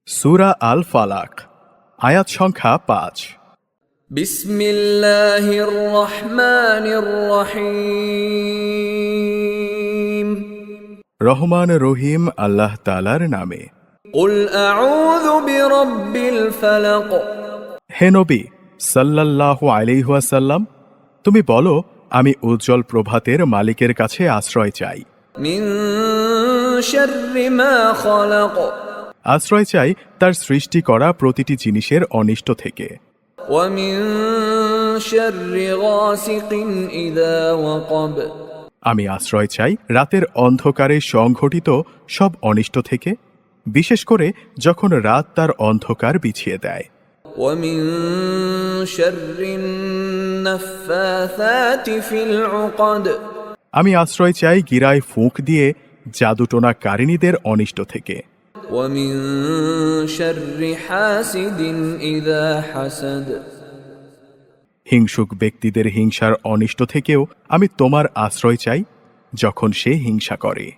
সূরা আল ফালাক, আয়াত সংখ্যা ৫। বিসমিল্লাহির রহমানির রহিম। রহমান রহিম আল্লাহ তাআলার নামে। কুল আউযু বিরাব্বিল ফালাক। হে নবী সাল্লাল্লাহু আলাইহি ওয়াসাল্লাম, তুমি বলো, আমি উজ্জ্বল প্রভাতের মালিকের কাছে আশ্রয় চাই। মিন শাররি মা খালাক। আশ্রয় চাই তার সৃষ্টি করা প্রতিটি জিনিসের অনিষ্ট থেকে। ওয়া মিন শাররি গাসিকিন ইযা ওয়াকাব। আমি আশ্রয় চাই রাতের অন্ধকারে সংঘটিত সব অনিষ্ট থেকে, বিশেষ করে যখন রাত তার অন্ধকার বিছিয়ে দেয়। ওয়া মিন শাররিন নাফফাসাতি ফিল উকাদ। আমি আশ্রয় চাই গিরায় ফুঁক দিয়ে জাদুটোনাকারিণীদের অনিষ্ট থেকে। ওয়া মিন শাররি হাসিদিন ইযা হাসাদ। হিংসুক ব্যক্তিদের হিংসার অনিষ্ট থেকেও আমি তোমার আশ্রয় চাই যখন সে হিংসা করে।